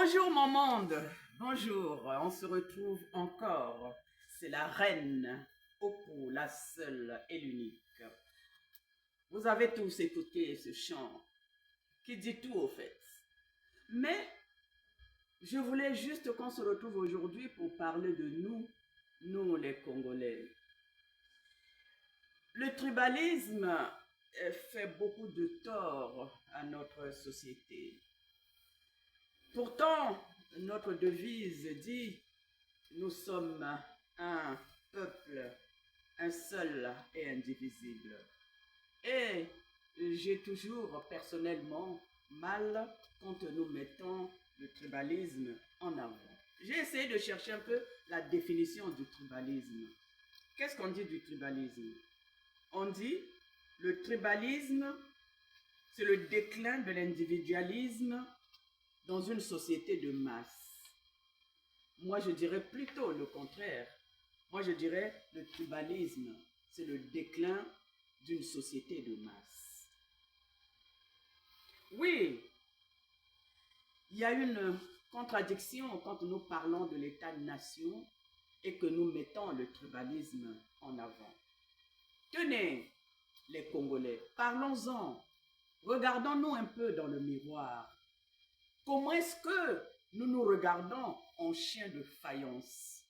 Bonjour mon monde, bonjour, on se retrouve encore. C'est la reine Opo, la seule et l'unique. Vous avez tous écouté ce chant qui dit tout au fait. Mais je voulais juste qu'on se retrouve aujourd'hui pour parler de nous les Congolais. Le tribalisme fait beaucoup de tort à notre société. Pourtant, notre devise dit « Nous sommes un peuple, un seul et indivisible ». Et j'ai toujours personnellement mal quand nous mettons le tribalisme en avant. J'ai essayé de chercher un peu la définition du tribalisme. Qu'est-ce qu'on dit du tribalisme? On dit le tribalisme, c'est le déclin de l'individualisme dans une société de masse. Moi, je dirais plutôt le contraire. Moi, je dirais le tribalisme, c'est le déclin d'une société de masse. Oui, il y a une contradiction quand nous parlons de l'État-nation et que nous mettons le tribalisme en avant. Tenez, les Congolais, parlons-en. Regardons-nous un peu dans le miroir. Comment est-ce que nous nous regardons en chien de faïence?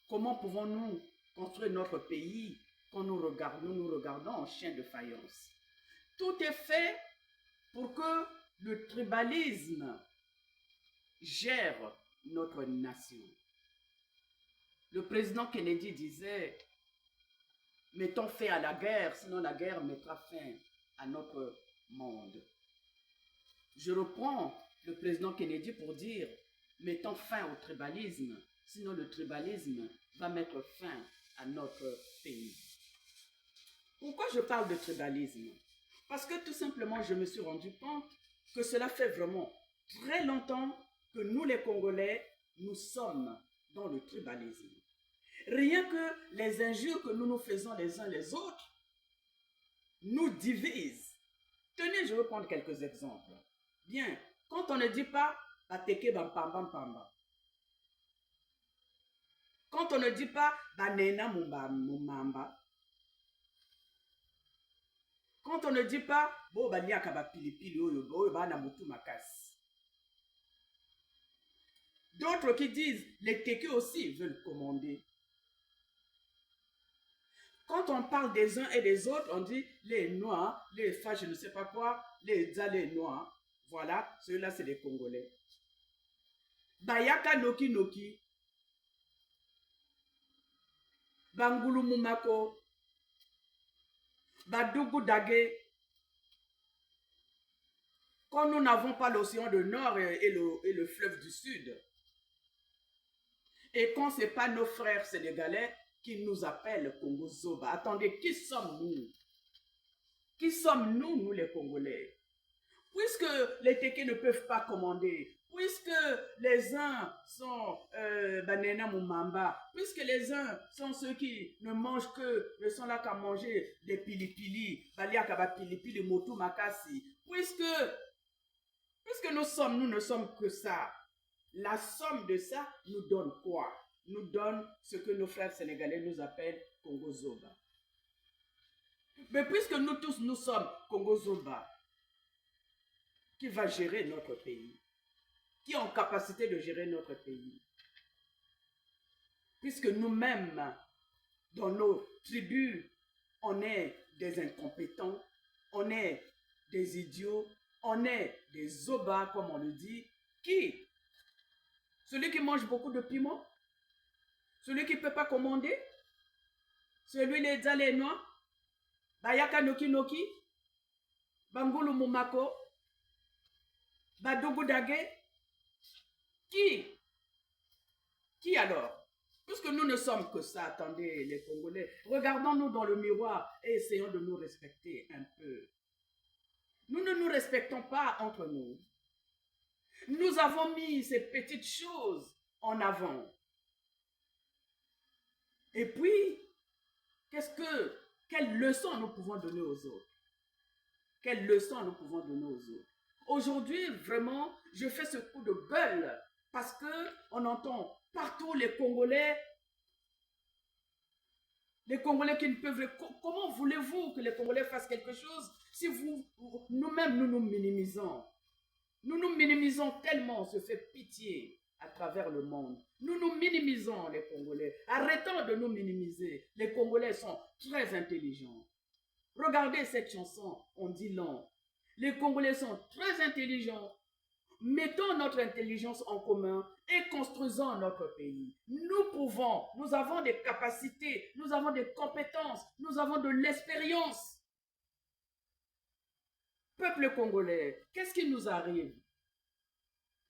Comment pouvons-nous construire notre pays quand nous nous regardons en chien de faïence? Tout est fait pour que le tribalisme gère notre nation. Le président Kennedy disait « Mettons fin à la guerre, sinon la guerre mettra fin à notre monde ». Je reprends le président Kennedy pour dire « Mettons fin au tribalisme, sinon le tribalisme va mettre fin à notre pays ». Pourquoi je parle de tribalisme? Parce que tout simplement, je me suis rendu compte que cela fait vraiment très longtemps que nous les Congolais, nous sommes dans le tribalisme. Rien que les injures que nous nous faisons les uns les autres nous divisent. Tenez, je vais prendre quelques exemples. Bien, quand on ne dit pas « Bateke Bampamba Pamba », quand on ne dit pas « Banena Mumamba », quand on ne dit pas « Bo Baliaka Bapilipili Oyo Bana Mutu Makas », d'autres qui disent « Les Teke aussi veulent commander ». Quand on parle des uns et des autres, on dit les Noirs, les Fa, je ne sais pas quoi, les Noirs. Voilà, ceux-là, c'est les Congolais. Bayaka Noki Noki, Bangulu Mumako, Badougou Dagé. Quand nous n'avons pas l'océan du Nord et le fleuve du Sud, et quand ce n'est pas nos frères sénégalais qui nous appellent Congo Zoba. Attendez, qui sommes-nous? Qui sommes-nous, nous les Congolais? Puisque les Téké ne peuvent pas commander, puisque les uns sont Banena Mumamba, puisque les uns sont ceux qui ne mangent que, ne sont là qu'à manger des pilipili, Baliakaba pilipili, Motu Makasi, puisque nous ne sommes que ça. La somme de ça nous donne quoi? Nous donne ce que nos frères sénégalais nous appellent Congo Zoba. Mais puisque nous tous nous sommes Congo Zoba, qui va gérer notre pays? Qui est en capacité de gérer notre pays? Puisque nous-mêmes, dans nos tribus, on est des incompétents, on est des idiots, on est des Zoba, comme on le dit, qui? Celui qui mange beaucoup de piment? Celui qui ne peut pas commander? Celui les noirs? Bayaka Noki Noki? Bangulu Mumako? Badougou Dagé? Qui? Qui alors? Puisque nous ne sommes que ça, attendez les Congolais, regardons-nous dans le miroir et essayons de nous respecter un peu. Nous ne nous respectons pas entre nous. Nous avons mis ces petites choses en avant. Et puis, quelle leçon nous pouvons donner aux autres? Quelle leçon nous pouvons donner aux autres? Aujourd'hui, vraiment, je fais ce coup de gueule parce qu'on entend partout les Congolais qui ne peuvent... Comment voulez-vous que les Congolais fassent quelque chose si nous-mêmes, nous nous minimisons? Nous nous minimisons tellement, on se fait pitié à travers le monde. Nous nous minimisons, les Congolais. Arrêtons de nous minimiser. Les Congolais sont très intelligents. Regardez cette chanson, on dit long. Les Congolais sont très intelligents. Mettons notre intelligence en commun et construisons notre pays. Nous pouvons, nous avons des capacités, nous avons des compétences, nous avons de l'expérience. Peuple congolais, qu'est-ce qui nous arrive?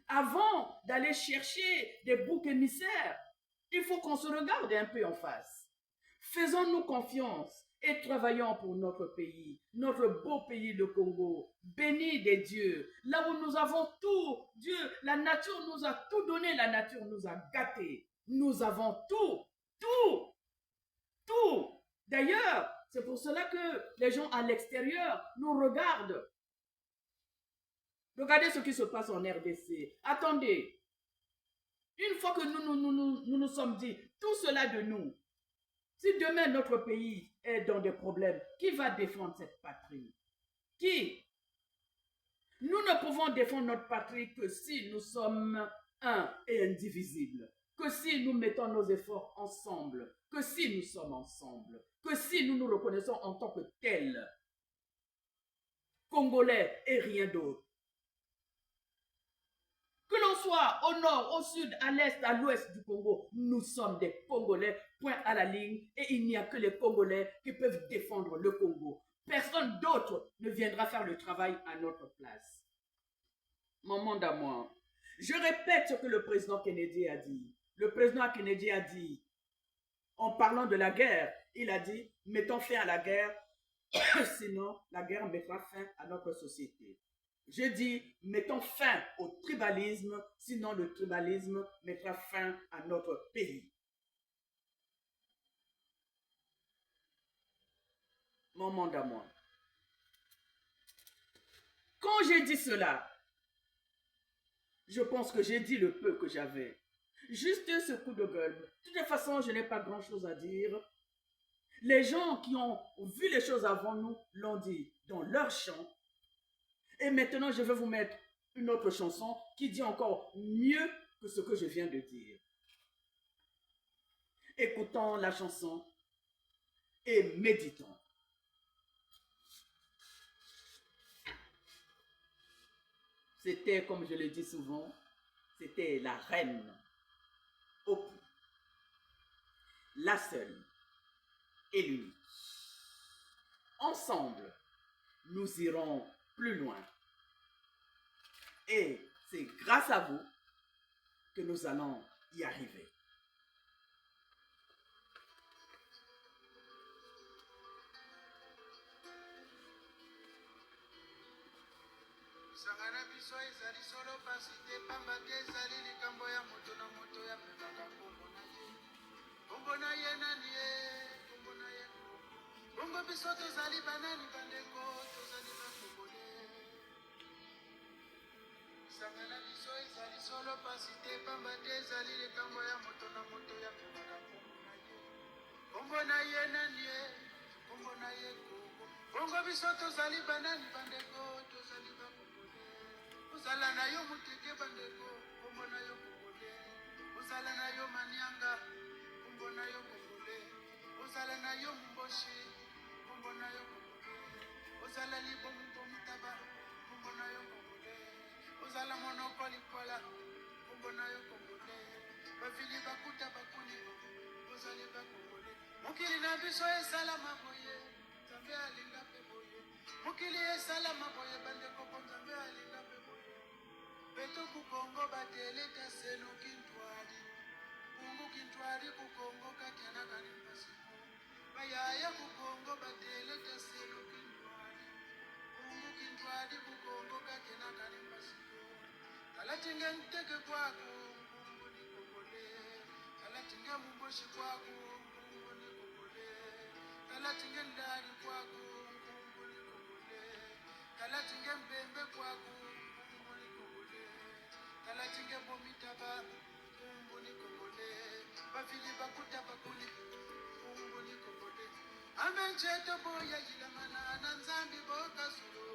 Avant d'aller chercher des boucs émissaires, il faut qu'on se regarde un peu en face. Faisons-nous confiance et travaillons pour notre pays, notre beau pays, le Congo, béni des dieux, là où nous avons tout. Dieu, la nature nous a tout donné, la nature nous a gâtés. Nous avons tout, tout, tout. D'ailleurs, c'est pour cela que les gens à l'extérieur nous regardent. Regardez ce qui se passe en RDC. Attendez. Une fois que nous sommes dit tout cela de nous, si demain notre pays est dans des problèmes, qui va défendre cette patrie? Qui? Nous ne pouvons défendre notre patrie que si nous sommes un et indivisibles, que si nous mettons nos efforts ensemble, que si nous sommes ensemble, que si nous nous reconnaissons en tant que tels, Congolais et rien d'autre. Que l'on soit au nord, au sud, à l'est, à l'ouest du Congo, nous sommes des Congolais, point à la ligne, et il n'y a que les Congolais qui peuvent défendre le Congo. Personne d'autre ne viendra faire le travail à notre place. Mon monde à moi. Je répète ce que le président Kennedy a dit. Le président Kennedy a dit, en parlant de la guerre, il a dit, mettons fin à la guerre, sinon la guerre mettra fin à notre société. Je dis, mettons fin au tribalisme, sinon le tribalisme mettra fin à notre pays. Mon monde à moi. Quand j'ai dit cela, je pense que j'ai dit le peu que j'avais. Juste ce coup de gueule. De toute façon, je n'ai pas grand-chose à dire. Les gens qui ont vu les choses avant nous l'ont dit dans leur chant. Et maintenant, je vais vous mettre une autre chanson qui dit encore mieux que ce que je viens de dire. Écoutons la chanson et méditons. C'était, comme je le dis souvent, c'était la reine au cou. La seule et l'unique. Ensemble, nous irons plus loin. Et c'est grâce à vous que nous allons y arriver. Bongo biso tozali banani bandeko tozali bakongole sangana biso ezali solo pasi te pamba te ezali likambo ya moto na moto ya memaka kombo na ye nani ye kombo na ye kongo bongo biso tozali banani bandeko tozali bakongole ozala na yo moteke bandeko kombo na yo kongole ozala na yo manianga kombo na yo kongole ozala na yo mumboshi kombo na yo kongole ozala libomu bomutaba kombo na yo kongole ozala monoko likola kombo na yo kongole bavili bakuta bakuni ozali bakongole mokili na biso esalama boye nzambe alinga mpe boye mokili esalama boye bandeko po nzambe alinga mpe boye beto kukongo bateleta selu kintwali kungu kintwali kukongo kakianakani mpasiku bayaya kukongo bateleta selu kintwali kungu kintwali kukongo kakianakani mpasiku kalatinge nteke kwako kungu ni kongole kalatinge mumboshi kwako kungu ni kongole kalatinge ndali kwako kungu ni kongole kalatinge mbembe kwako talatinge bomitaba umbuni kongole bafili bakuta bakuli umbuni kongole amenjeto boya yilamana na nzambi bokasulu